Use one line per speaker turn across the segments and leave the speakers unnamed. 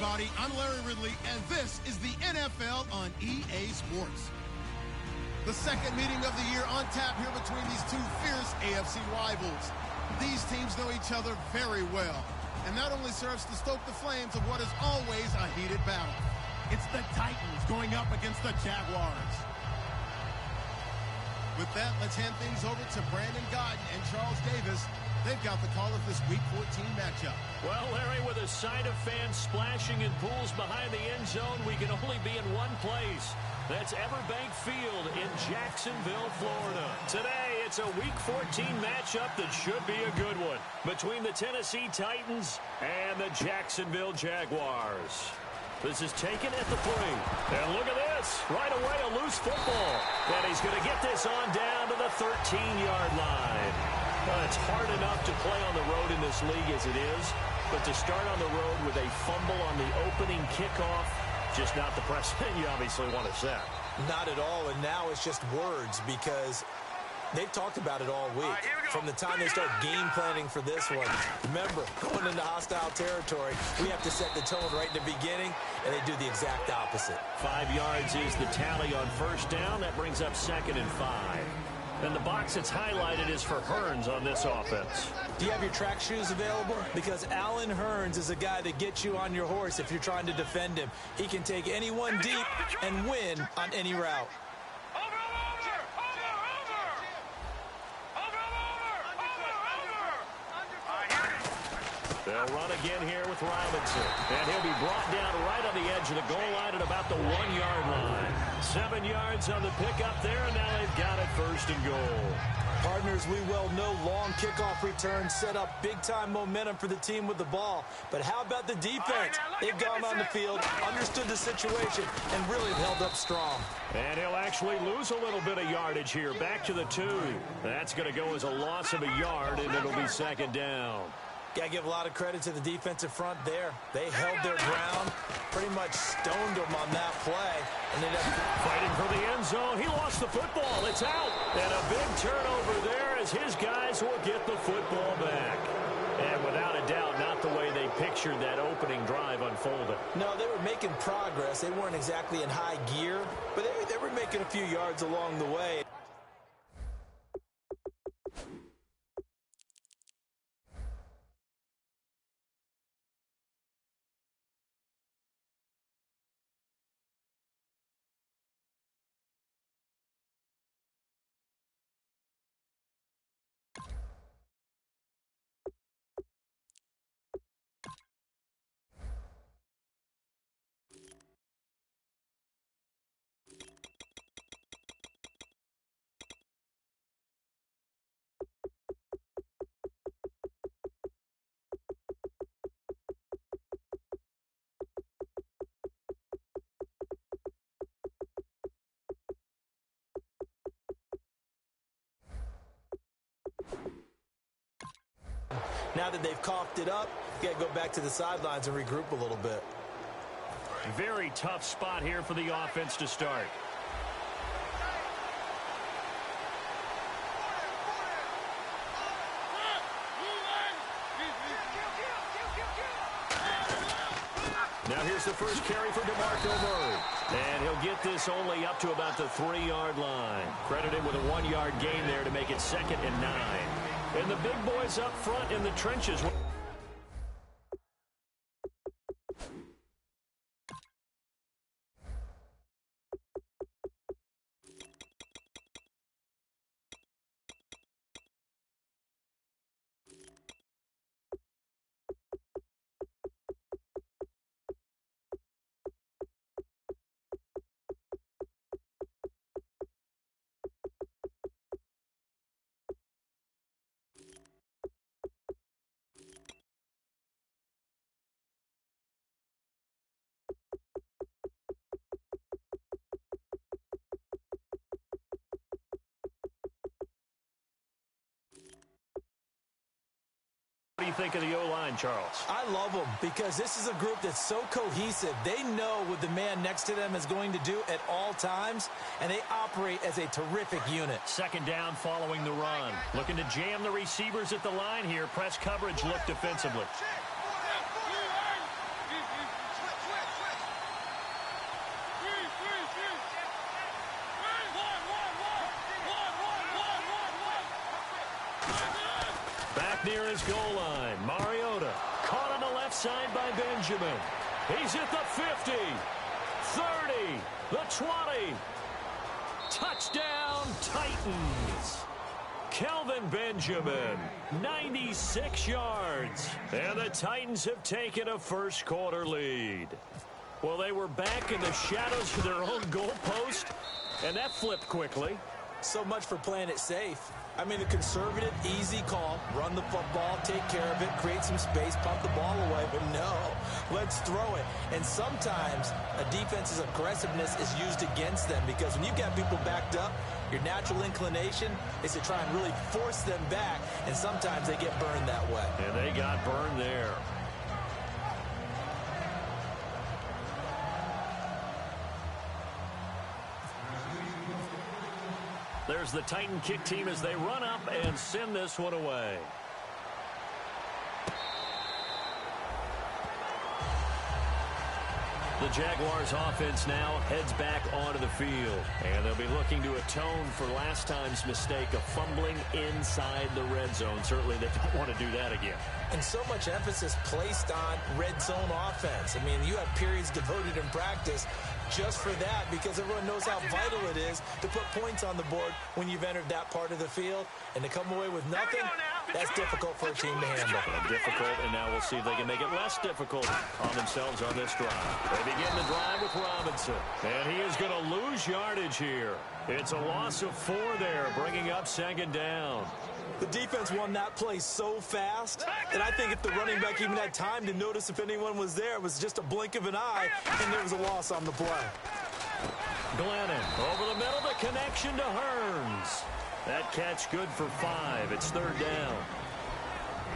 everybody. I'm Larry Ridley, and this is the NFL on EA Sports. The second meeting of the year on tap here between these two fierce AFC rivals. These teams know each other very well, and that only serves to stoke the flames of what is always a heated battle. It's the Titans going up against the Jaguars. With that, let's hand things over to Brandon Godden and Charles Davis. They've got the call of this Week 14 matchup.
Well, Larry, with a sight of fans splashing in pools behind the end zone, we can only be in one place. That's Everbank Field in Jacksonville, Florida. Today, it's a Week 14 matchup that should be a good one between the Tennessee Titans and the Jacksonville Jaguars. This is taken at the 3. And look at this. Right away, a loose football. And he's going to get this on down to the 13-yard line. It's hard enough to play on the road in this league as it is, but to start on the road with a fumble on the opening kickoff, just not the precedent you obviously want to set.
Not at all, and now it's just words because they've talked about it all week. From the time they start game planning for this one. Remember, going into hostile territory, we have to set the tone right in the beginning, and they do the exact opposite.
5 yards is the tally on first down. That brings up 2nd and 5. And the box that's highlighted is for Hearns on this offense.
Do you have your track shoes available? Because Allen Hearns is a guy that gets you on your horse if you're trying to defend him. He can take anyone deep and win on any route.
They'll run again here with Robinson. And he'll be brought down right on the edge of the goal line at about the 1-yard line. 7 yards on the pickup there, and now they've got it 1st and goal.
Partners, we well know long kickoff returns set up big-time momentum for the team with the ball. But how about the defense? They've gone on the field, understood the situation, and really held up strong.
And he'll actually lose a little bit of yardage here. Back to the 2. That's going to go as a loss of a yard, and it'll be 2nd down.
Got to give a lot of credit to the defensive front there. They held their ground, pretty much stoned them on that play. And ended up
fighting for the end zone. He lost the football. It's out. And a big turnover there as his guys will get the football back. And without a doubt, not the way they pictured that opening drive unfolded.
No, they were making progress. They weren't exactly in high gear, but they were making a few yards along the way. Now that they've coughed it up, you got to go back to the sidelines and regroup a little bit.
Very tough spot here for the offense to start. Now here's the first carry for DeMarco Murray. And he'll get this only up to about the 3-yard line. Credited with a 1-yard gain there to make it 2nd and 9. And the big boys up front in the trenches. What do you think of the O-line, Charles?
I love them because this is a group that's so cohesive. They know what the man next to them is going to do at all times, and they operate as a terrific unit.
2nd down following the run. Looking to jam the receivers at the line here. Press coverage look defensively. near his goal line. Mariota caught on the left side by Benjamin. He's at the 50, 30, the 20. Touchdown, Titans. Kelvin Benjamin, 96 yards. And the Titans have taken a first-quarter lead. Well, they were back in the shadows of their own goalpost, and that flipped quickly.
So much for playing it safe. I mean, a conservative, easy call, run the football, take care of it, create some space, pump the ball away. But no, let's throw it. And sometimes a defense's aggressiveness is used against them because when you've got people backed up, your natural inclination is to try and really force them back, and sometimes they get burned that way.
And they got burned there. There's the Titan kick team as they run up and send this one away. The Jaguars offense now heads back onto the field. And they'll be looking to atone for last time's mistake of fumbling inside the red zone. Certainly they don't want to do that again.
And so much emphasis placed on red zone offense. I mean, you have periods devoted in practice just for that because everyone knows how vital it is to put points on the board when you've entered that part of the field. And to come away with nothing, that's difficult for a team to handle.
Difficult, and now we'll see if they can make it less difficult on themselves on this drive. They begin the drive with Robinson, and he is going to lose yardage here. It's a loss of 4 there, bringing up second down.
The defense won that play so fast that I think if the running back even had time to notice if anyone was there, it was just a blink of an eye, and there was a loss on the play.
Glennon over the middle, the connection to Hearns. That catch good for 5. It's third down.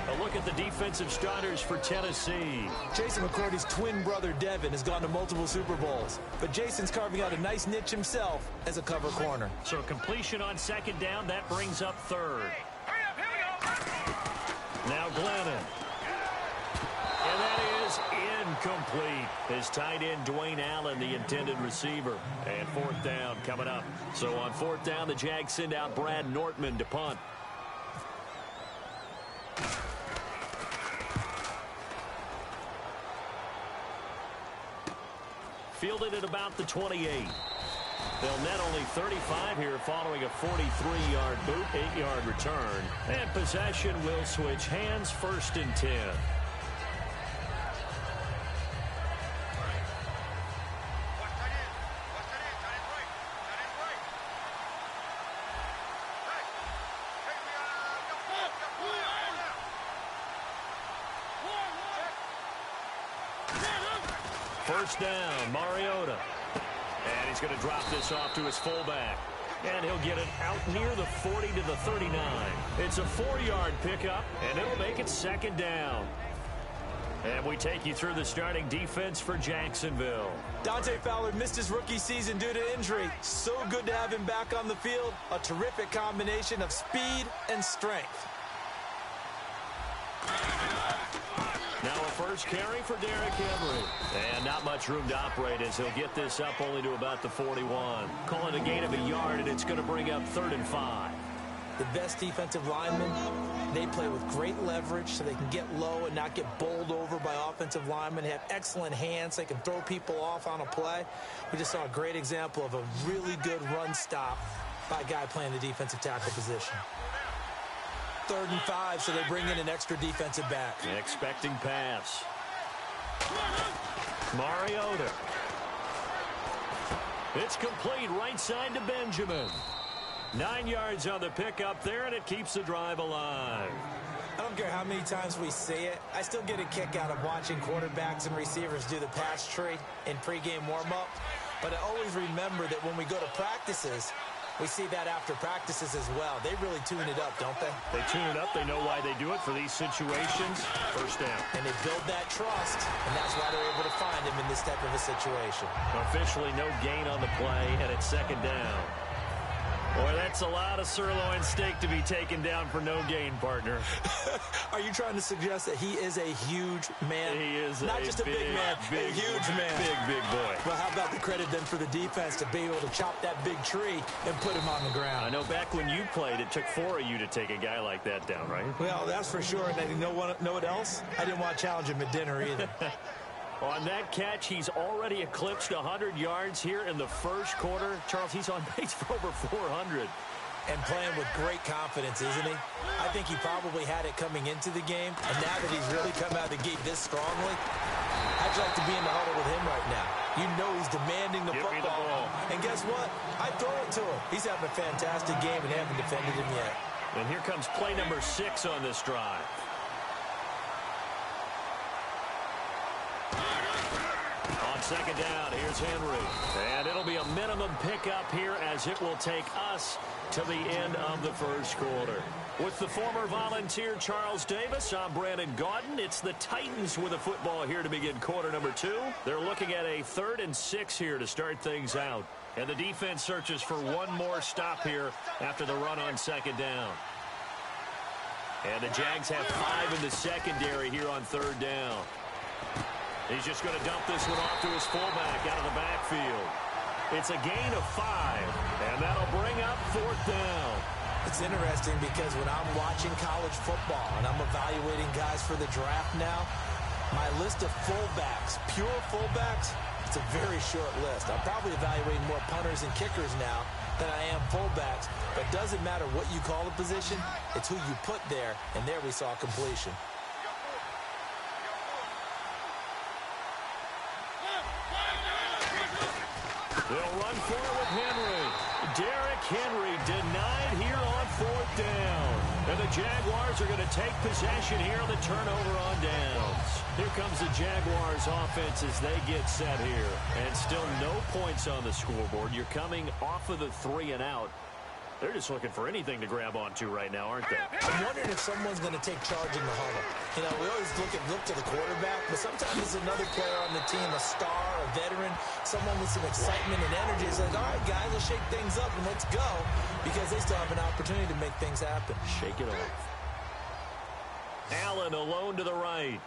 A look at the defensive starters for Tennessee.
Jason McCourty's twin brother, Devin, has gone to multiple Super Bowls. But Jason's carving out a nice niche himself as a cover corner.
So completion on second down, that brings up third. Now Glennon. And that is incomplete. His tight end, Dwayne Allen, the intended receiver. And fourth down coming up. So on fourth down, the Jags send out Brad Nortman to punt. Fielded at about the 28. They'll net only 35 here following a 43-yard boot, 8-yard return. And possession will switch hands, first and 10. First down, Mariota. And he's going to drop this off to his fullback. And he'll get it out near the 40 to the 39. It's a 4-yard pickup, and it'll make it second down. And we take you through the starting defense for Jacksonville.
Dante Fowler missed his rookie season due to injury. So good to have him back on the field. A terrific combination of speed and strength.
Now a first carry for Derrick Henry. And not much room to operate as he'll get this up only to about the 41. Call it a gain of a yard, and it's going to bring up 3rd and 5.
The best defensive linemen, they play with great leverage so they can get low and not get bowled over by offensive linemen. They have excellent hands. They can throw people off on a play. We just saw a great example of a really good run stop by a guy playing the defensive tackle position. 3rd and 5, so they bring in an extra defensive back.
Expecting pass. Mariota. It's complete right side to Benjamin. 9 yards on the pickup there, and it keeps the drive alive.
I don't care how many times we see it. I still get a kick out of watching quarterbacks and receivers do the pass tree in pregame warm-up. But I always remember that when we go to practices, we see that after practices as well. They really tune it up, don't they?
They tune it up. They know why they do it for these situations. First down.
And they build that trust, and that's why they're able to find him in this type of a situation.
Officially no gain on the play, and it's second down. Boy, that's a lot of sirloin steak to be taken down for no gain, partner.
Are you trying to suggest that he is a huge man?
He is
not just a big man, a huge man.
Big boy.
Well, how about the credit then for the defense to be able to chop that big tree and put him on the ground?
I know back when you played, it took 4 of you to take a guy like that down, right?
Well, that's for sure. And you know what else? I didn't want to challenge him at dinner either.
On that catch, he's already eclipsed 100 yards here in the first quarter. Charles, he's on pace for over 400.
And playing with great confidence, isn't he? I think he probably had it coming into the game. And now that he's really come out of the gate this strongly, I'd like to be in the huddle with him right now. You know he's demanding the football.
Me the ball.
And guess what? I throw it to him. He's having a fantastic game and haven't defended him yet.
And here comes play number 6 on this drive. On second down, here's Henry. And it'll be a minimum pickup here as it will take us to the end of the first quarter. With the former Volunteer Charles Davis, I'm Brandon Gaudin. It's the Titans with the football here to begin quarter number 2. They're looking at a 3rd and 6 here to start things out. And the defense searches for one more stop here after the run on second down. And the Jags have 5 in the secondary here on 3rd down. He's just going to dump this one off to his fullback out of the backfield. It's a gain of 5, and that'll bring up 4th down.
It's interesting because when I'm watching college football and I'm evaluating guys for the draft now, my list of fullbacks, pure fullbacks, it's a very short list. I'm probably evaluating more punters and kickers now than I am fullbacks, but it doesn't matter what you call the position, it's who you put there, and there we saw completion.
They'll run for it with Henry. Derrick Henry denied here on 4th down. And the Jaguars are going to take possession here on the turnover on downs. Here comes the Jaguars offense as they get set here. And still no points on the scoreboard. You're coming off of the 3 and out. They're just looking for anything to grab onto right now, aren't they?
I'm wondering if someone's going to take charge in the huddle. You know, we always look to the quarterback, but sometimes it's another player on the team, a star, a veteran, someone with some excitement and energy. It's like, all right, guys, let's shake things up and let's go, because they still have an opportunity to make things happen.
Shake it off. Allen alone to the right.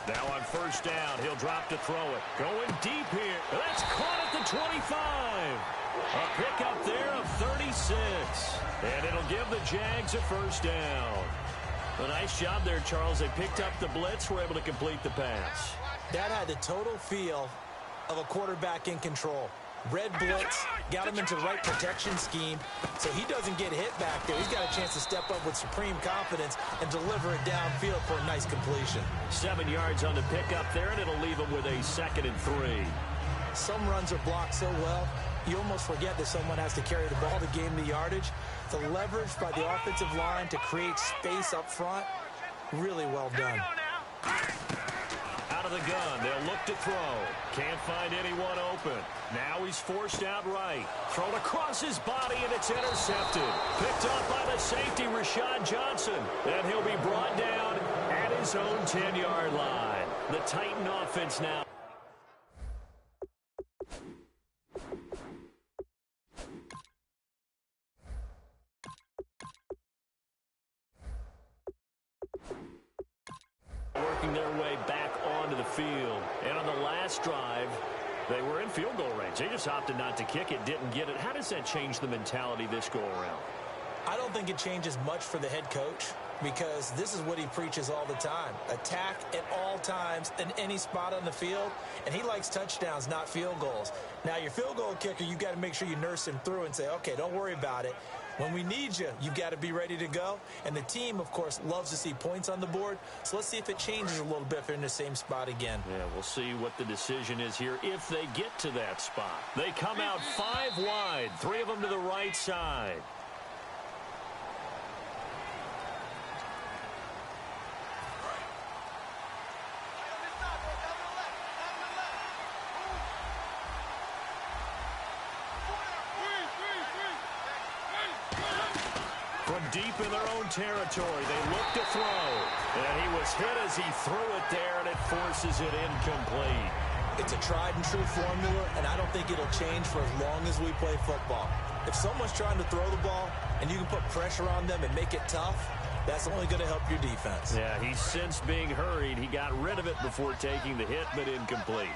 Now on 1st down, he'll drop to throw it. Going deep here. That's caught at the 25. A pickup there of 36. And it'll give the Jags a 1st down. A nice job there, Charles. They picked up the blitz, were able to complete the pass.
That had the total feel of a quarterback in control. Red blitz, got him into the right protection scheme, so he doesn't get hit back there. He's got a chance to step up with supreme confidence and deliver it downfield for a nice completion.
7 yards on the pickup there, and it'll leave him with a 2nd and 3.
Some runs are blocked so well, you almost forget that someone has to carry the ball to gain the yardage. The leverage by the offensive line to create space up front, really well done.
Out of the gun, they'll look to throw. Can't find anyone open. Now he's forced out right. Thrown across his body, and it's intercepted. Picked up by the safety, Rashad Johnson. And he'll be brought down at his own 10-yard line. The Titan offense now. Working their way back onto the field. And on the last drive, they were in field goal range. They just opted not to kick it, didn't get it. How does that change the mentality this go-around?
I don't think it changes much for the head coach, because this is what he preaches all the time. Attack at all times in any spot on the field, and he likes touchdowns, not field goals. Now, your field goal kicker, you've got to make sure you nurse him through and say, okay, don't worry about it. When we need you, you've got to be ready to go. And the team, of course, loves to see points on the board. So let's see if it changes a little bit if they're in the same spot again.
Yeah, we'll see what the decision is here if they get to that spot. They come out 5 wide, 3 of them to the right side. From deep in their own territory, they look to throw. And he was hit as he threw it there, and it forces it incomplete.
It's a tried-and-true formula, and I don't think it'll change for as long as we play football. If someone's trying to throw the ball and you can put pressure on them and make it tough, that's only going to help your defense.
Yeah, he sensed being hurried. He got rid of it before taking the hit, but incomplete.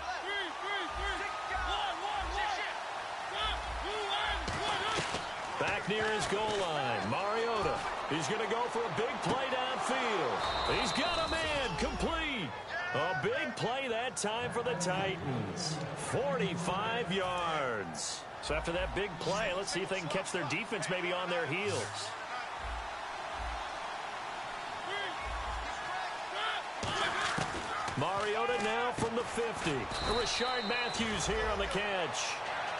Back near his goal line, Mariota. He's going to go for a big play downfield. He's got a man, complete. A big play that time for the Titans. 45 yards. So after that big play, let's see if they can catch their defense maybe on their heels. Mariota now from the 50. Rashard Matthews here on the catch.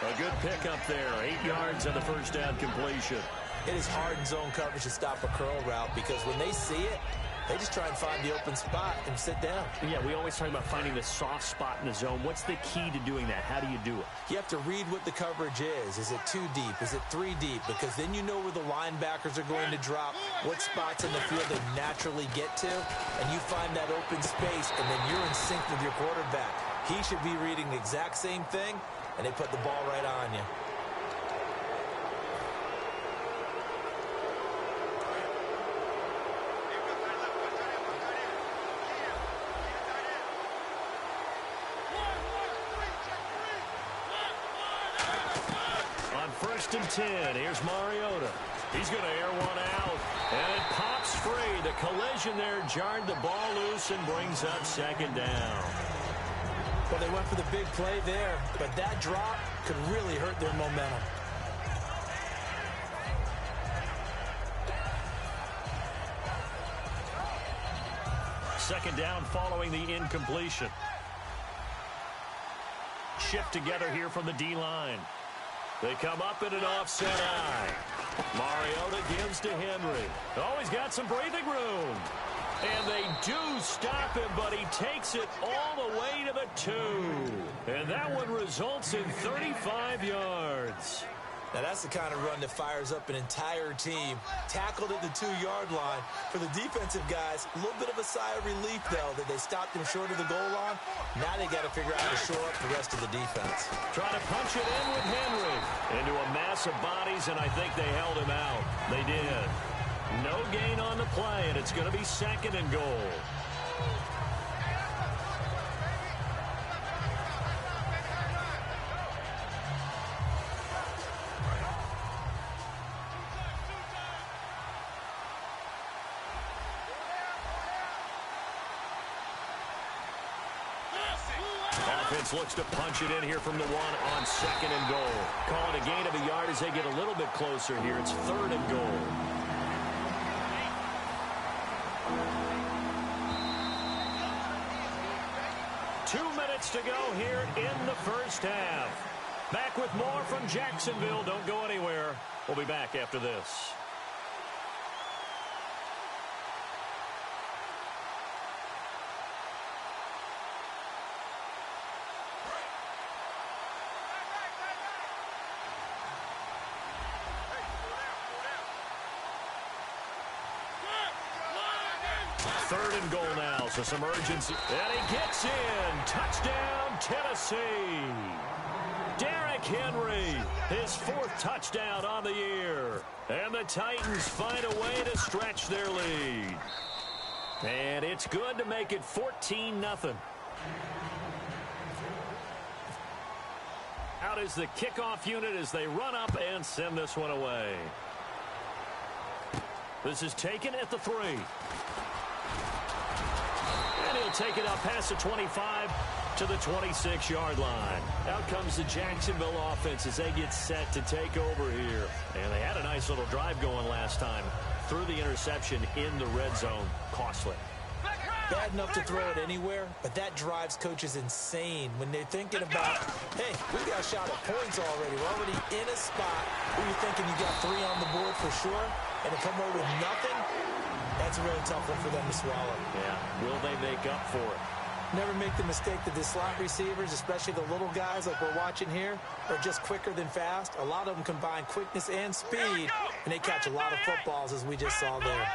A good pickup there. 8 yards on the first down completion.
It is hard in zone coverage to stop a curl route because when they see it, they just try and find the open spot and sit down.
Yeah, we always talk about finding the soft spot in the zone. What's the key to doing that? How do you do it?
You have to read what the coverage is. Is it 2 deep? Is it 3 deep? Because then you know where the linebackers are going to drop, what spots in the field they naturally get to, and you find that open space, and then you're in sync with your quarterback. He should be reading the exact same thing, and they put the ball right on you.
On 1st and 10, here's Mariota. He's going to air one out, and it pops free. The collision there jarred the ball loose and brings up 2nd down.
Well, they went for the big play there, but that drop could really hurt their momentum.
Second down following the incompletion. Shift together here from the D-line. They come up in an offset eye. Mariota gives to Henry. Oh, he's got some breathing room. And they do stop him, but he takes it all the way to the 2. And that one results in 35 yards.
Now, that's the kind of run that fires up an entire team. Tackled at the 2-yard line. For the defensive guys, a little bit of a sigh of relief, though, that they stopped him short of the goal line. Now they got to figure out how to shore up the rest of the defense.
Trying to punch it in with Henry. Into a mass of bodies, and I think they held him out. They did. No gain on the play, and it's going to be 2nd and goal. Offense looks to punch it in here from the 1 on 2nd and goal. Calling a gain of a yard as they get a little bit closer here. It's 3rd and goal. To go here in the first half. Back with more from Jacksonville. Don't go anywhere. We'll be back after this. Third and goal now, so some urgency. And he gets in. Touchdown, Tennessee. Derrick Henry, his 4th touchdown on the year. And the Titans find a way to stretch their lead. And it's good to make it 14-0. Out is the kickoff unit as they run up and send this one away. This is taken at the 3. And he'll take it up past the 25 to the 26-yard line. Out comes the Jacksonville offense as they get set to take over here. And they had a nice little drive going last time. Threw the interception in the red zone. Costly.
Bad enough to throw it anywhere, but that drives coaches insane when they're thinking about, hey, we got a shot at points already. We're already in a spot where you're thinking you got 3 on the board for sure, and to come away with nothing, that's a really tough one for them to swallow.
Yeah, will they make up for it?
Never make the mistake that the slot receivers, especially the little guys like we're watching here, are just quicker than fast. A lot of them combine quickness and speed, and they catch a lot of footballs, as we just saw there.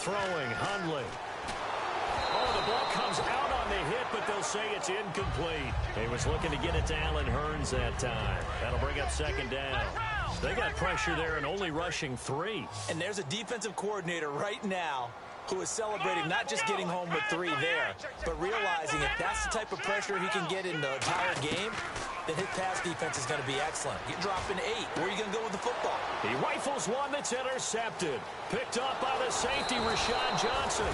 Throwing, Hundley. Oh, the ball comes out on on the hit, but they'll say it's incomplete. He was looking to get it to Allen Hurns that time. That'll bring up second down. They got pressure there and only rushing 3.
And there's a defensive coordinator right now who is celebrating not just getting home with 3 there, but realizing if that's the type of pressure he can get in the entire game, then his pass defense is going to be excellent. You're dropping 8. Where are you going to go with the football?
He rifles one that's intercepted. Picked up by the safety, Rashad Johnson.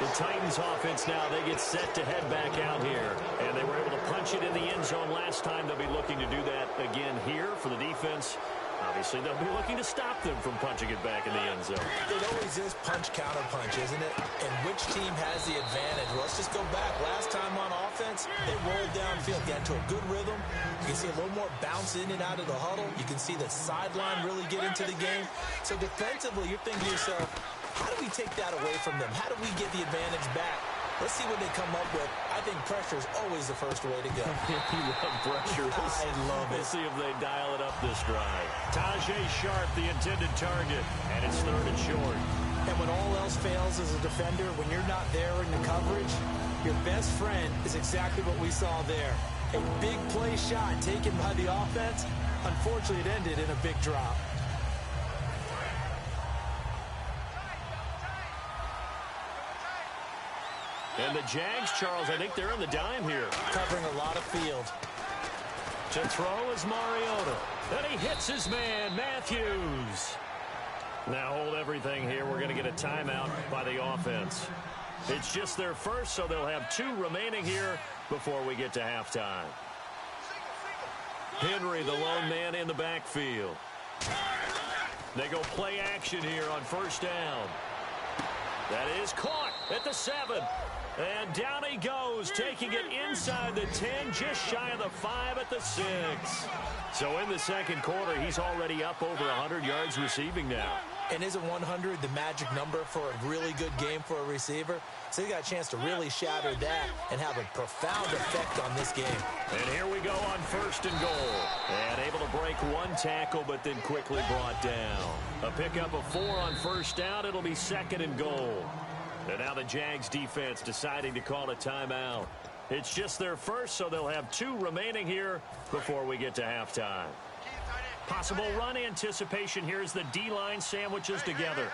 The Titans offense now, they get set to head back out here. And they were able to punch it in the end zone last time. They'll be looking to do that again here for the defense. Obviously, they'll be looking to stop them from punching it back in the end zone.
It always is punch-counter-punch, isn't it? And which team has the advantage? Well, let's just go back. Last time on offense, they rolled downfield, got into a good rhythm. You can see a little more bounce in and out of the huddle. You can see the sideline really get into the game. So defensively, you're thinking to yourself, how do we take that away from them? How do we get the advantage back? Let's see what they come up with. I think pressure is always the first way to go.
You love pressure.
I love it.
We'll see if they dial it up this drive. Tajay Sharp, the intended target, and it's 3rd and short.
And when all else fails as a defender, when you're not there in the coverage, your best friend is exactly what we saw there. A big play shot taken by the offense. Unfortunately, it ended in a big drop.
And the Jags, Charles, I think they're on the dime here.
Covering a lot of field.
To throw is Mariota. And he hits his man, Matthews. Now hold everything here. We're going to get a timeout by the offense. It's just their first, so they'll have 2 remaining here before we get to halftime. Henry, the lone man in the backfield. They go play action here on 1st down. That is caught at the 7. And down he goes, taking it inside the 10, just shy of the 5 at the 6. So in the second quarter, he's already up over 100 yards receiving now.
And isn't 100 the magic number for a really good game for a receiver? So he got a chance to really shatter that and have a profound effect on this game.
And here we go on 1st and goal. And able to break 1 tackle, but then quickly brought down. A pickup of 4 on 1st down. It'll be 2nd and goal. And now the Jags defense deciding to call a timeout. It's just their first, so they'll have 2 remaining here before we get to halftime. Possible run anticipation here as the D-line sandwiches together.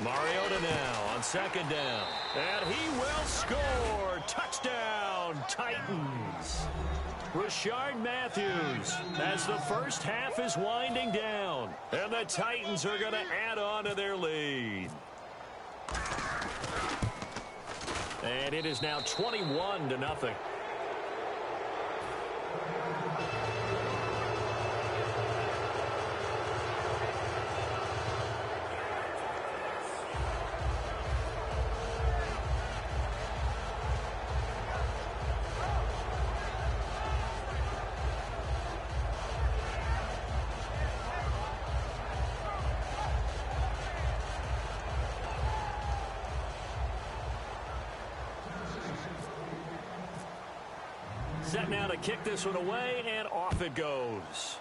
Mariota now on 2nd down. And he will score. Touchdown, Titans. Rashard Matthews as the first half is winding down. And the Titans are going to add on to their lead. And it is now 21-0. Set now to kick this one away, and off it goes.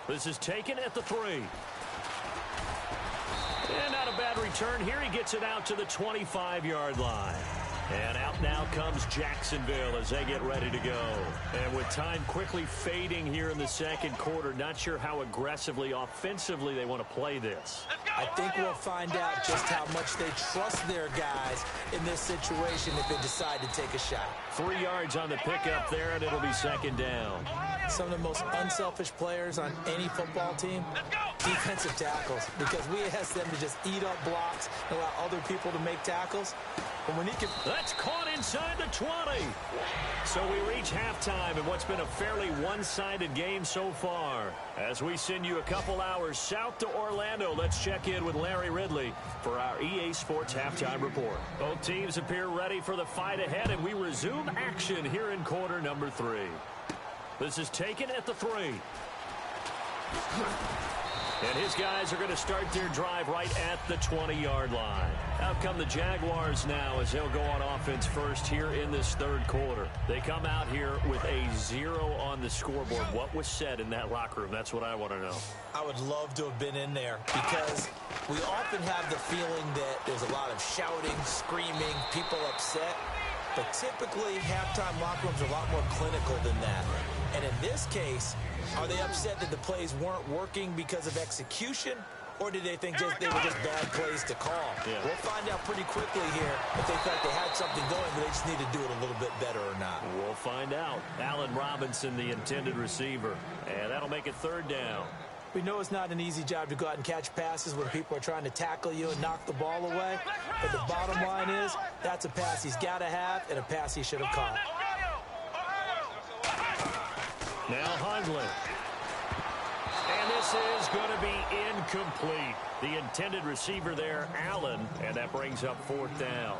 This is taken at the 3. And not a bad return here. He gets it out to the 25-yard line. And out now comes Jacksonville as they get ready to go. And with time quickly fading here in the second quarter, not sure how aggressively, offensively they want to play this.
I think we'll find out just how much they trust their guys in this situation if they decide to take a shot.
3 yards on the pickup there, and it'll be 2nd down.
Some of the most unselfish players on any football team, defensive tackles, because we ask them to just eat up blocks and allow other people to make tackles. But when he can...
That's caught inside the 20. So we reach halftime in what's been a fairly one-sided game so far. As we send you a couple hours south to Orlando, let's check in with Larry Ridley for our EA Sports Halftime Report. Both teams appear ready for the fight ahead, and we resume action here in quarter number 3. This is taken at the 3. And his guys are going to start their drive right at the 20-yard line. Out come the Jaguars now as they'll go on offense first here in this third quarter. They come out here with a 0 on the scoreboard. What was said in that locker room? That's what I want to know.
I would love to have been in there because we often have the feeling that there's a lot of shouting, screaming, people upset. But typically, halftime locker rooms are a lot more clinical than that. And in this case, are they upset that the plays weren't working because of execution? Or did they think they were just bad plays to call?
Yeah.
We'll find out pretty quickly here if they felt they had something going, but they just need to do it a little bit better or not.
We'll find out. Allen Robinson, the intended receiver. And that'll make it third down.
We know it's not an easy job to go out and catch passes when people are trying to tackle you and knock the ball away. But the bottom line is, that's a pass he's got to have and a pass he should have caught.
Now Hundley. And this is going to be incomplete. The intended receiver there, Allen, and that brings up fourth down.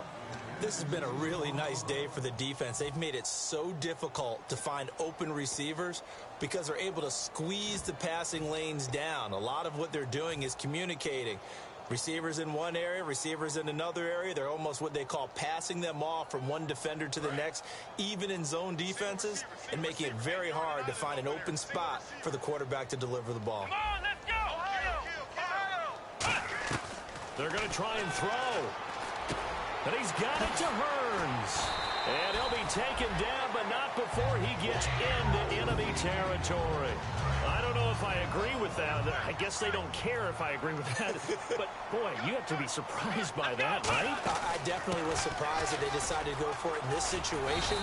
This has been a really nice day for the defense. They've made it so difficult to find open receivers because they're able to squeeze the passing lanes down. A lot of what they're doing is communicating. Receivers in one area, receivers in another area. They're almost what they call passing them off from one defender to the next, even in zone defenses, and making it very hard to find an open spot for the quarterback to deliver the ball.
Come on, let's go. They're going to try and throw. And he's got it to Hearns. And he'll be taken down, but not before he gets into enemy territory. I don't know if I agree with that. I guess they don't care if I agree with that. But, boy, you have to be surprised by that, right?
I definitely was surprised that they decided to go for it in this situation.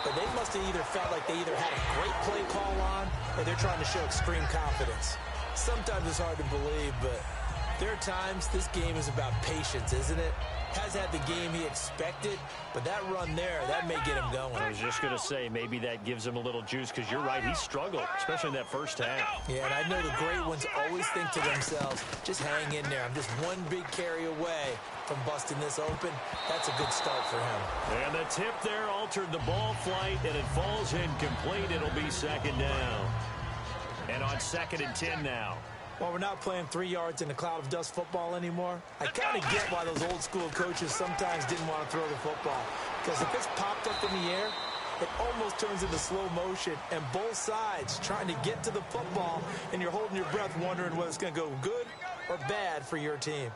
But they must have either felt like they either had a great play call on or they're trying to show extreme confidence. Sometimes it's hard to believe, but there are times this game is about patience, isn't it? Has had the game he expected, but that run there, that may get him going.
I was just going to say, maybe that gives him a little juice, because you're right, he struggled, especially in that first half.
Yeah, and I know the great ones always think to themselves, just hang in there. I'm just one big carry away from busting this open. That's a good start for him.
And the tip there altered the ball flight, and it falls incomplete. It'll be second down. And on 2nd and 10 now.
While we're not playing 3 yards in a cloud of dust football anymore, I kind of get why those old school coaches sometimes didn't want to throw the football. Because if it's popped up in the air, it almost turns into slow motion, and both sides trying to get to the football, and you're holding your breath wondering whether it's going to go good or bad for your team.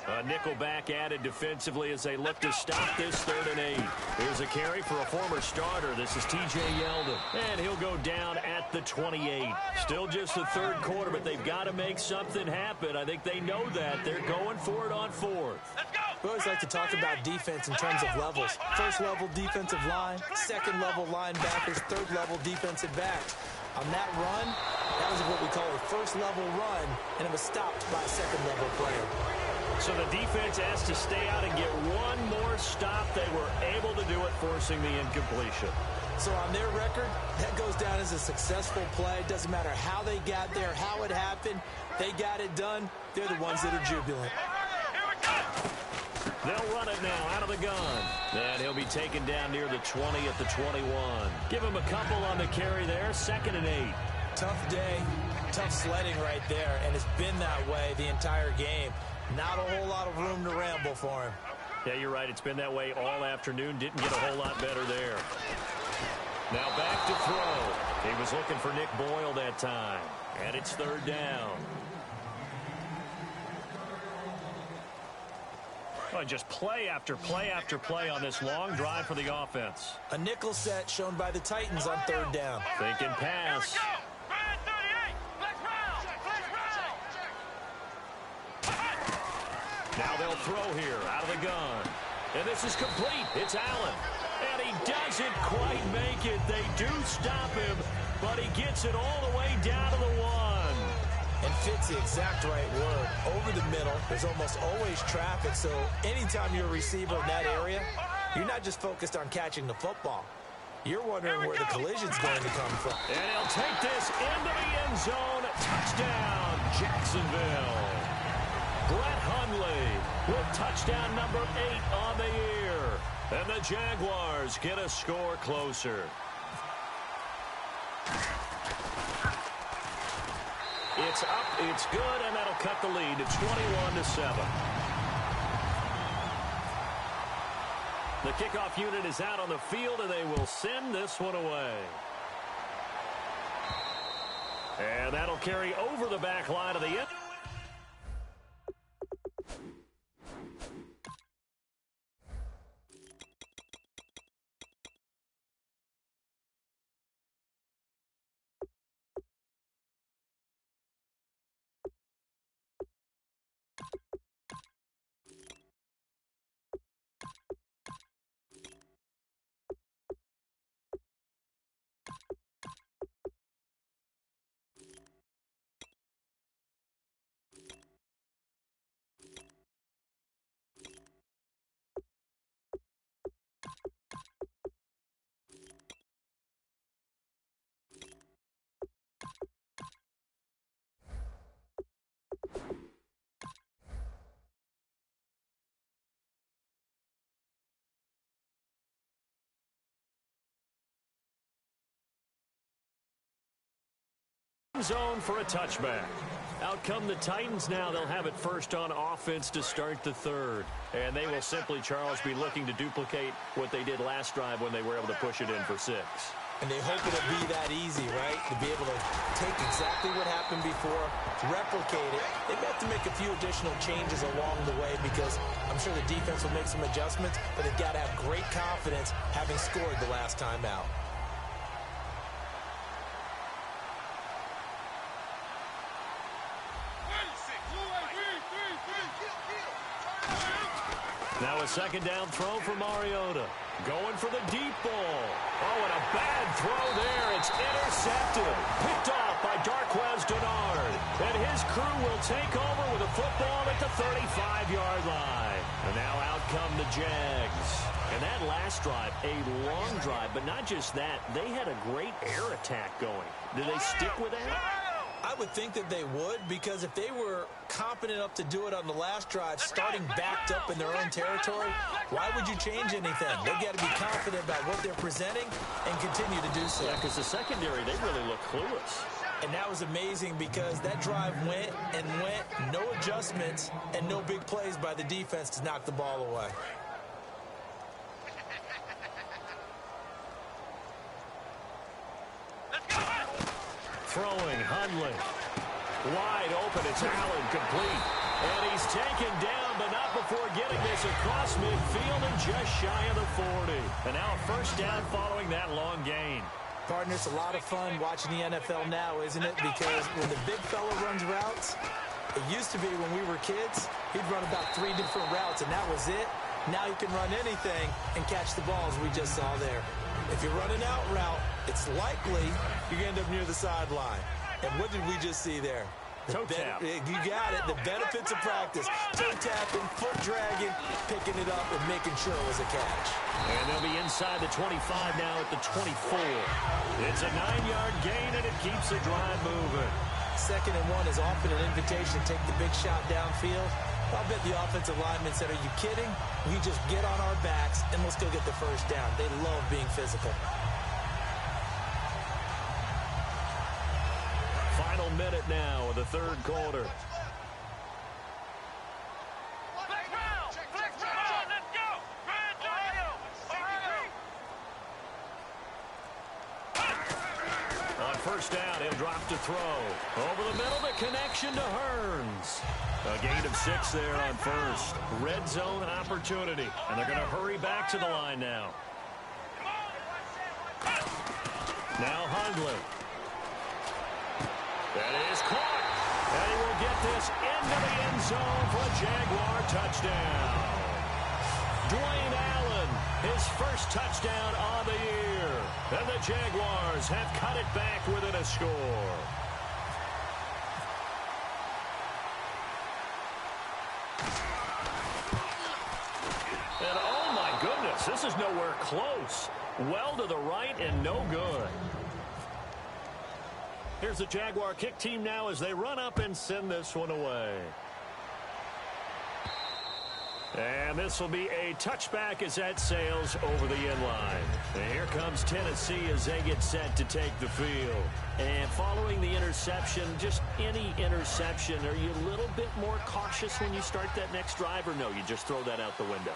A nickelback added defensively as they look to stop this 3rd and 8. Here's a carry for a former starter. This is T.J. Yeldon. And he'll go down at the 28. Still just the third quarter, but they've got to make something happen. I think they know that. They're going for it on 4th.
Let's go! We always like to talk about defense in terms of levels. First level defensive line, second level linebackers, third level defensive backs. On that run, that was what we call a first level run, and it was stopped by a second level player.
So the defense has to stay out and get one more stop. They were able to do it, forcing the incompletion.
So on their record, that goes down as a successful play. It doesn't matter how they got there, how it happened. They got it done. They're the ones that are jubilant.
They'll run it now out of the gun. And he'll be taken down near the 20 at the 21. Give him a couple on the carry there. 2nd and 8.
Tough day, tough sledding right there, and it's been that way the entire game. Not a whole lot of room to ramble for him.
Yeah, you're right. It's been that way all afternoon. Didn't get a whole lot better there. Now back to throw. He was looking for Nick Boyle that time. And it's 3rd down. Oh, just play after play after play on this long drive for the offense.
A nickel set shown by the Titans on 3rd down.
Thinking pass. Now they'll throw here out of the gun. And this is complete. It's Allen. And he doesn't quite make it. They do stop him, but he gets it all the way down to the 1.
And fits the exact right word. Over the middle, there's almost always traffic, so anytime you're a receiver in that area, you're not just focused on catching the football. You're wondering where the collision's going to come from.
And he'll take this into the end zone. Touchdown, Jacksonville. Brett Hundley with touchdown number 8 on the year. And the Jaguars get a score It's up, it's good, and that'll cut the lead to 21-7. The kickoff unit is out on the field, and they will send this one away. And that'll carry over the back line of the end. Zone for a touchback. Out come the Titans now. They'll have it first on offense to start the third. And they will simply, Charles, be looking to duplicate what they did last drive when they were able to push it in for 6.
And they hope it'll be that easy, right? To be able to take exactly what happened before, replicate it. They may have to make a few additional changes along the way because I'm sure the defense will make some adjustments, but they've got to have great confidence having scored the last time out.
Now a second down throw for Mariota. Going for the deep ball. Oh, and a bad throw there. It's intercepted. Picked off by Darquez Denard. And his crew will take over with a football at the 35-yard line. And now out come the Jags. And that last drive, a long drive, but not just that. They had a great air attack going. Do they stick with that?
I would think that they would, because if they were confident enough to do it on the last drive, starting backed up in their own territory, why would you change anything? They've got to be confident about what they're presenting and continue to do so.
Yeah, because the secondary, they really look clueless.
And that was amazing because that drive went and went, no adjustments, and no big plays by the defense to knock the ball away.
Throwing, Hundley. Wide open, it's Allen, complete. And he's taken down, but not before getting this across midfield and just shy of the 40. And now a first down following that long gain.
Partner, it's a lot of fun watching the NFL now, isn't it? Because when the big fella runs routes, it used to be when we were kids, he'd run about 3 different routes, and that was it. Now he can run anything and catch the balls we just saw there. If you run an out route, it's likely you're going to end up near the sideline. And what did we just see there?
Toe tap.
You got it. The benefits of practice. Toe tapping, foot dragging, picking it up, and making sure it was a catch.
And they'll be inside the 25 now at the 24. It's a 9-yard gain, and it keeps the drive moving.
2nd and 1 is often an invitation to take the big shot downfield. I'll bet the offensive linemen said, are you kidding? We just get on our backs, and let's go get the first down. They love being physical.
Final minute now of the third quarter. On first down, he'll drop to throw. Over the middle, the connection to Hearns. A gain of 6 there on first. Red zone opportunity. And they're going to hurry back to the line now. Now Hundley. That is caught. And he will get this into the end zone for a Jaguar touchdown. Dwayne Allen, his first touchdown on the year. And the Jaguars have cut it back within a score. And oh my goodness, this is nowhere close. Well to the right and no good. Here's the Jaguar kick team now as they run up and send this one away. And this will be a touchback as that sails over the end line. And here comes Tennessee as they get set to take the field. And following the interception, just any interception, are you a little bit more cautious when you start that next drive, or no, you just throw that out the window?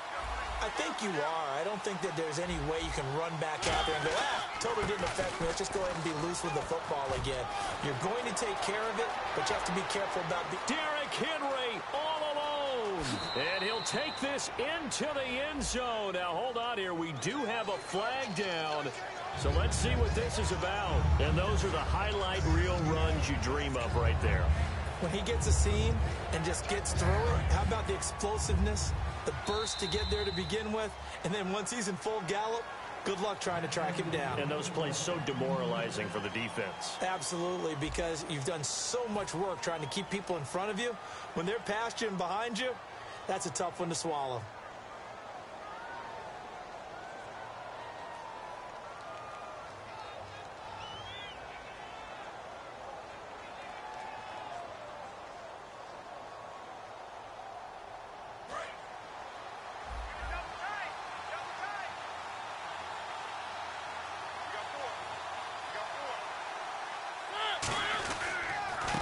I think you are. I don't think that there's any way you can run back out there and go, totally didn't affect me. Let's just go ahead and be loose with the football again. You're going to take care of it, but you have to be careful about
Derrick Henry all alone. And he'll take this into the end zone. Now, hold on here. We do have a flag down. So let's see what this is about. And those are the highlight reel runs you dream of right there.
When he gets a seam and just gets through it, how about the explosiveness, the burst to get there to begin with, and then once he's in full gallop, good luck trying to track him down.
And those plays so demoralizing for the defense.
Absolutely, because you've done so much work trying to keep people in front of you. When they're past you and behind you, that's a tough one to swallow.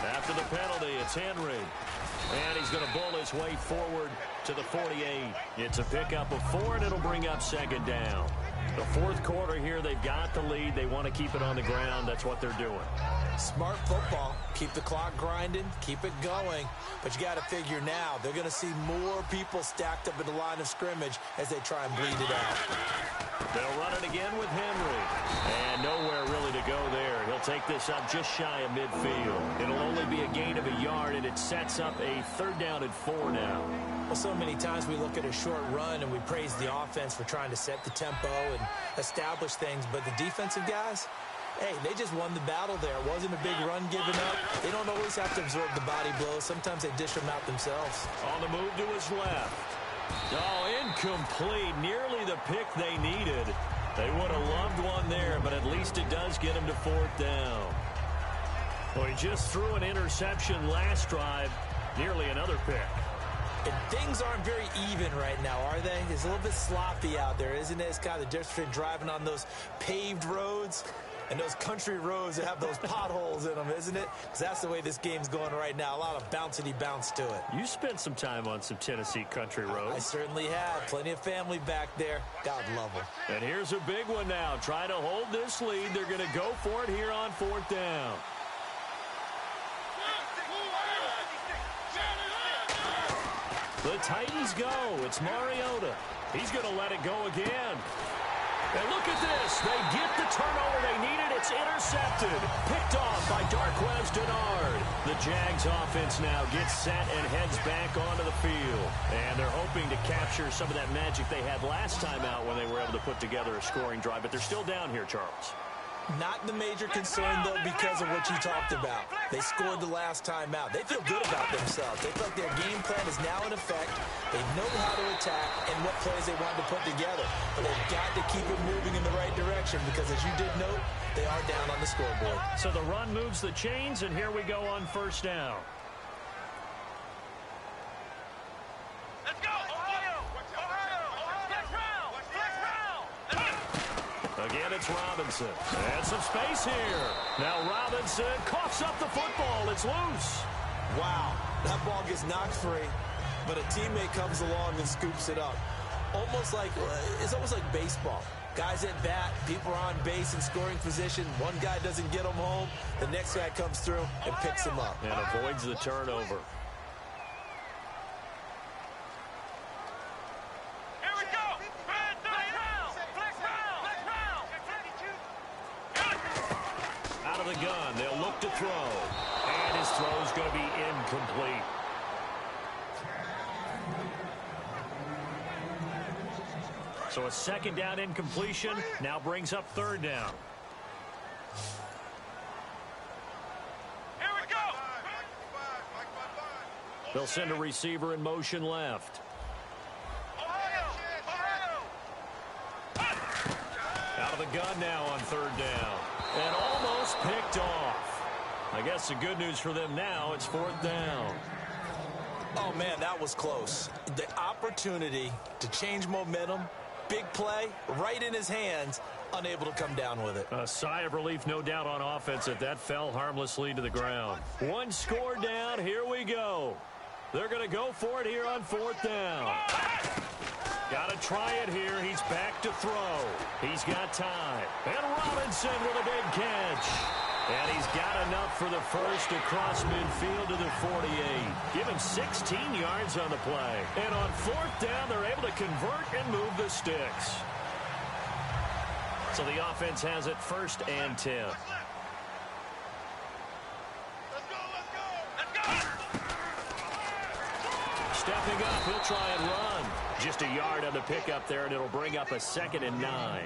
After the penalty, it's Henry. And he's going to bull his way forward to the 48. It's a pickup of 4, and it'll bring up second down. The fourth quarter here, they've got the lead. They want to keep it on the ground. That's what they're doing.
Smart football. Keep the clock grinding. Keep it going. But you got to figure now, they're going to see more people stacked up at the line of scrimmage as they try and bleed it out.
They'll run it again with Henry. And nowhere really to go there. He'll take this up just shy of midfield. It'll only be a gain of a yard, and it sets up a 3rd down and 4 now.
Well, so many times we look at a short run and we praise the offense for trying to set the tempo and establish things, but the defensive guys, hey, they just won the battle there. It wasn't a big run given up. They don't always have to absorb the body blows. Sometimes they dish them out themselves.
On the move to his left. Oh, incomplete. Nearly the pick they needed. They would have loved one there, but at least it does get him to 4th down. Well, he just threw an interception last drive. Nearly another pick.
And things aren't very even right now, are they? It's a little bit sloppy out there, isn't it? It's kind of the difference between driving on those paved roads and those country roads that have those potholes in them, isn't it? Because that's the way this game's going right now. A lot of bouncy bounce to it.
You spent some time on some Tennessee country roads.
I certainly have. Plenty of family back there. God love them.
And here's a big one now. Try to hold this lead. They're going to go for it here on 4th down. The Titans go. It's Mariota. He's going to let it go again. And look at this. They get the turnover they needed. It's intercepted. Picked off by Darquez Denard. The Jags offense now gets set and heads back onto the field. And they're hoping to capture some of that magic they had last time out when they were able to put together a scoring drive. But they're still down here, Charles.
Not the major concern, though, because of what you talked about. They scored the last time out. They feel good about themselves. They feel like their game plan is now in effect. They know how to attack and what plays they want to put together. But they've got to keep it moving in the right direction because, as you did note, they are down on the scoreboard.
So the run moves the chains, and here we go on 1st down.
Let's go! Ohio! Flex round!
Again, it's Robinson. And some space here. Now Robinson coughs up the football. It's loose.
Wow, that ball gets knocked free, but a teammate comes along and scoops it up. It's almost like baseball. Guys at bat, people are on base in scoring position. One guy doesn't get him home. The next guy comes through and picks him up.
And avoids the turnover. Out of the gun, they'll look to throw. And his throw is going to be incomplete. So a 2nd down incompletion now brings up 3rd down.
Here we go!
They'll send a receiver in motion left.
Ohio!
Out of the gun now on 3rd down. And almost picked off. I guess the good news for them now, it's 4th down.
Oh, man, that was close. The opportunity to change momentum, big play, right in his hands, unable to come down with it.
A sigh of relief, no doubt, on offense if that fell harmlessly to the ground. One score down. Here we go. They're going to go for it here on 4th down. Got to try it here. He's back to throw. He's got time. And Robinson with a big catch. And he's got enough for the first across midfield to the 48. Give him 16 yards on the play. And on 4th down, they're able to convert and move the sticks. So the offense has it 1st and 10.
Let's go, let's go! Let's go!
Stepping up, he'll try and run. Just a yard on the pickup there, and it'll bring up a 2nd and 9.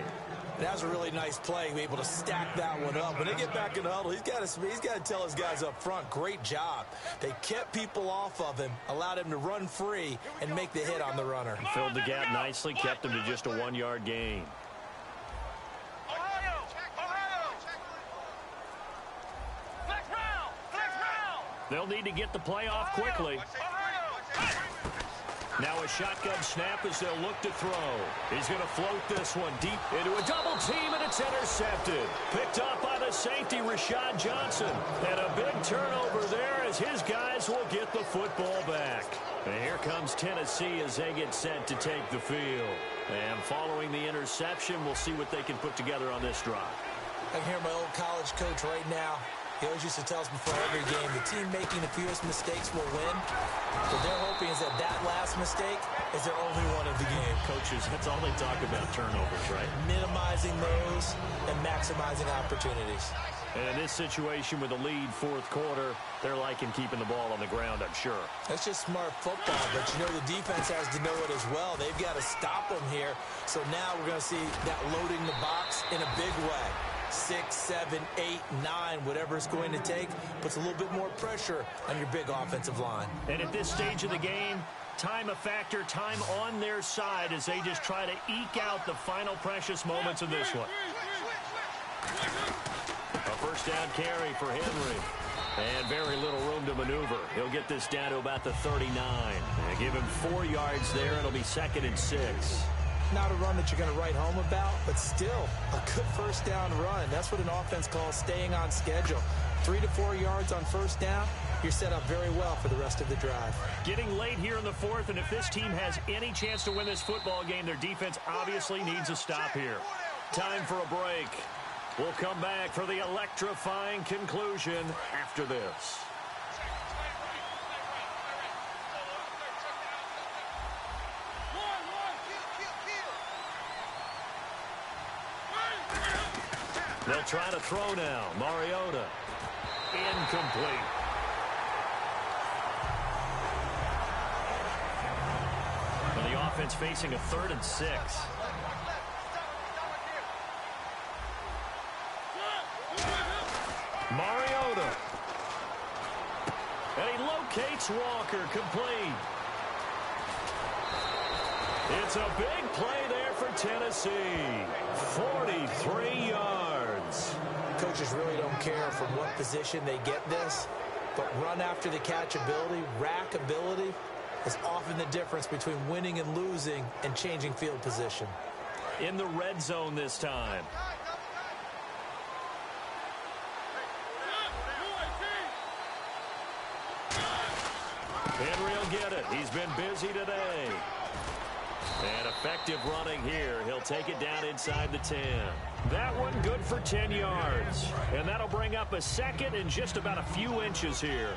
That was a really nice play, be able to stack that one up. When they get back in the huddle, he's got to tell his guys up front, great job. They kept people off of him, allowed him to run free, and make the hit on the runner.
Filled the gap nicely, kept him to just a 1-yard gain.
Ohio! Ohio! Flex round! Flex round!
They'll need to get the play off quickly.
Ohio!
Now a shotgun snap as they'll look to throw. He's going to float this one deep into a double team, and it's intercepted. Picked up by the safety, Rashad Johnson. And a big turnover there as his guys will get the football back. And here comes Tennessee as they get set to take the field. And following the interception, we'll see what they can put together on this drive.
I can hear my old college coach right now. He always used to tell us before every game, the team making the fewest mistakes will win. What they're hoping is that that last mistake is their only one of the game.
Coaches, that's all they talk about, turnovers, right?
Minimizing those and maximizing opportunities.
And in this situation with a lead 4th quarter, they're liking keeping the ball on the ground, I'm sure.
That's just smart football, but you know the defense has to know it as well. They've got to stop them here. So now we're going to see that loading the box in a big way. 6, 7, 8, 9, whatever it's going to take, puts a little bit more pressure on your big offensive line.
And at this stage of the game, time a factor, time on their side as they just try to eke out the final precious moments of this one. A 1st down carry for Henry. And very little room to maneuver. He'll get this down to about the 39. And give him 4 yards there. It'll be 2nd and 6.
Not a run that you're going to write home about, but still a good 1st down run. That's what an offense calls staying on schedule. 3 to 4 yards on 1st down, you're set up very well for the rest of the drive.
Getting late here in the 4th, and if this team has any chance to win this football game, their defense obviously needs a stop here. Time for a break. We'll come back for the electrifying conclusion after this. They'll try to throw now. Mariota. Incomplete. And the offense facing a 3rd and 6. Mariota. And he locates Walker. Complete. It's a big play there for Tennessee. 43 yards.
Coaches really don't care from what position they get this, but run after the catch ability, rack ability, is often the difference between winning and losing and changing field position.
In the red zone this time. Henry will get it. He's been busy today. And effective running here. He'll take it down inside the 10. That one good for 10 yards. And that'll bring up a 2nd and just about a few inches here.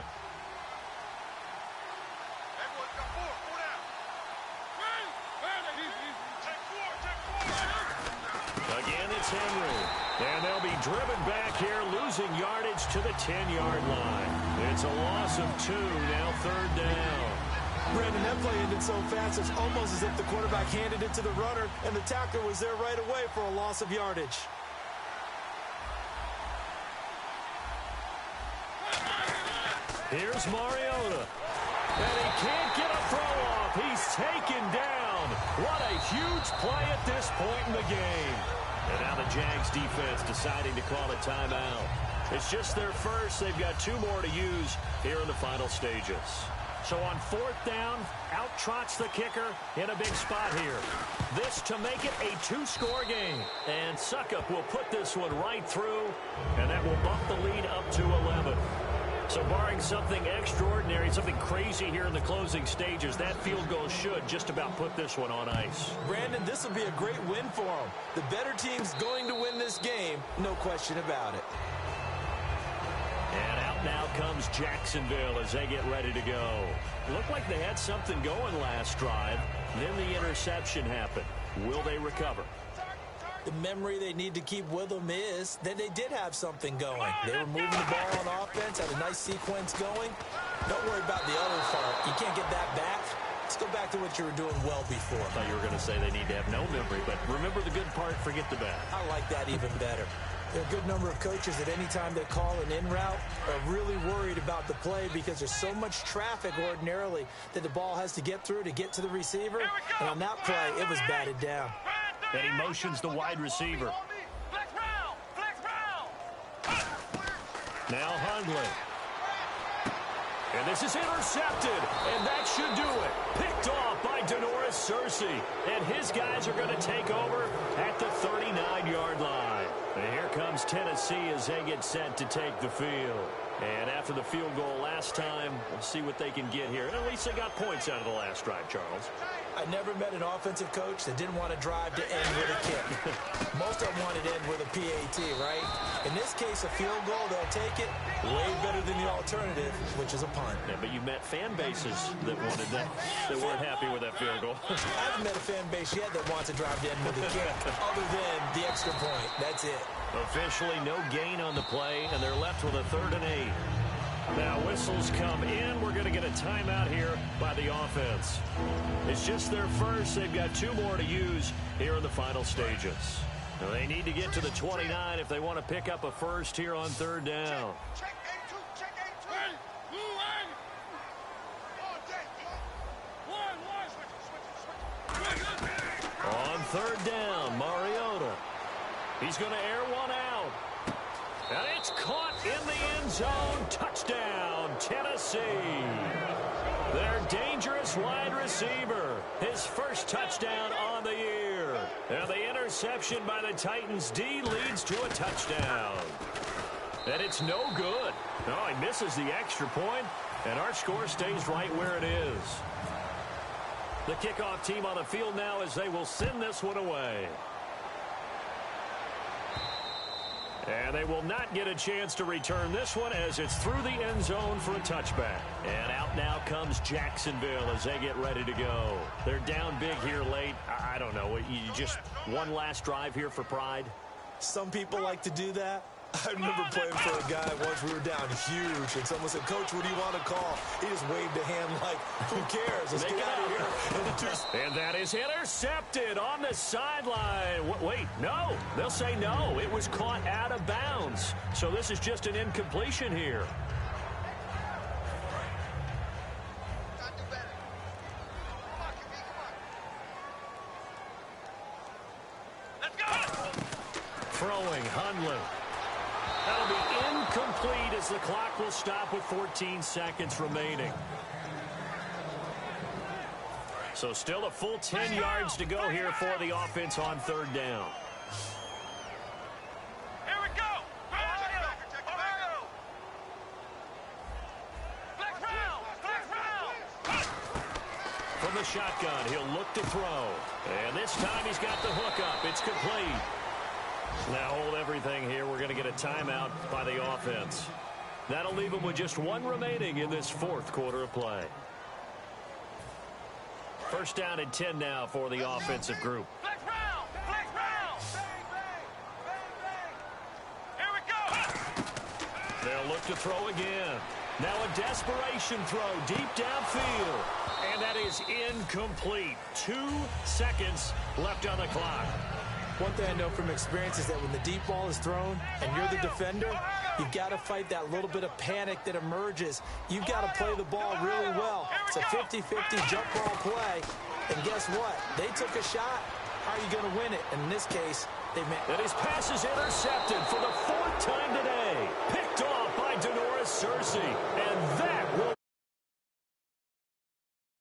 Again, it's Henry. And they'll be driven back here, losing yardage to the 10-yard line. It's a loss of 2, now 3rd down.
Brandon, that play ended so fast, it's almost as if the quarterback handed it to the runner, and the tackler was there right away for a loss of yardage.
Here's Mariota. And he can't get a throw off. He's taken down. What a huge play at this point in the game. And now the Jags defense deciding to call a timeout. It's just their first. They've got 2 more to use here in the final stages. So on 4th down, out trots the kicker in a big spot here. This to make it a 2-score game. And Suckup will put this one right through, and that will bump the lead up to 11. So barring something extraordinary, something crazy here in the closing stages, that field goal should just about put this one on ice.
Brandon, this will be a great win for them. The better team's going to win this game, no question about it.
And out now comes Jacksonville as they get ready to go. Looked like they had something going last drive. Then the interception happened. Will they recover?
The memory they need to keep with them is that they did have something going. They were moving the ball on offense, had a nice sequence going. Don't worry about the other part. You can't get that back. Let's go back to what you were doing well before.
I thought you were going to say they need to have no memory, but remember the good part, forget the bad.
I like that even better. There are a good number of coaches that any time they call an in route are really worried about the play because there's so much traffic ordinarily that the ball has to get through to get to the receiver. And on that play, it was batted down.
And he motions the wide receiver. Now Hundley. And this is intercepted, and that should do it. Picked off by Denoris Searcy. And his guys are going to take over at the 39-yard line. And here comes Tennessee as they get set to take the field. And after the field goal last time, we'll see what they can get here. And at least they got points out of the last drive, Charles.
I never met an offensive coach that didn't want to drive to end with a kick. Most of them wanted to end with a PAT, right? In this case, a field goal, they'll take it way better than the alternative, which is a punt.
Yeah, but you met fan bases that wanted that, that weren't happy with that field goal.
I haven't met a fan base yet that wants to drive to end with a kick, other than the extra point. That's it.
Officially no gain on the play, and they're left with a 3rd and 8. Now whistles come in. We're going to get a timeout here by the offense. It's just their first. They've got 2 more to use here in the final stages. Now they need to get to the 29 if they want to pick up a first here on 3rd down.
Check A2, check A2.
On 3rd down, Mariota. He's going to air one out. And it's caught in the end zone. Touchdown, Tennessee. Their dangerous wide receiver. His first touchdown on the year. And the interception by the Titans D leads to a touchdown. And it's no good. No, he misses the extra point, and our score stays right where it is. The kickoff team on the field now as they will send this one away. And they will not get a chance to return this one as it's through the end zone for a touchback. And out now comes Jacksonville as they get ready to go. They're down big here late. I don't know. You just one last drive here for pride?
Some people like to do that. I remember playing for a guy once. We were down huge, and someone said, "Coach, what do you want to call?" He just waved a hand like, "Who cares? Let's get out of here."
And that is intercepted on the sideline. Wait, no. They'll say no. It was caught out of bounds. So this is just an incompletion here.
Let's go!
Throwing, Hundley. That'll be incomplete as the clock will stop with 14 seconds remaining. So still a full 10 yards to go here for the offense on 3rd down.
Here we go! Ohio! Flex round!
From the shotgun, he'll look to throw. And this time he's got the hook up. It's complete. Now hold everything here. We're going to get a timeout by the offense. That'll leave them with just 1 remaining in this 4th quarter of play. 1st down and 10 now for the offensive group.
Flex round! Here we go!
They'll look to throw again. Now a desperation throw deep downfield. And that is incomplete. 2 seconds left on the clock.
One thing I know from experience is that when the deep ball is thrown and you're the defender, you've got to fight that little bit of panic that emerges. You've got to play the ball really well. It's a 50-50 jump ball play. And guess what? They took a shot. How are you going to win it? And in this case, they made it.
And his pass is intercepted.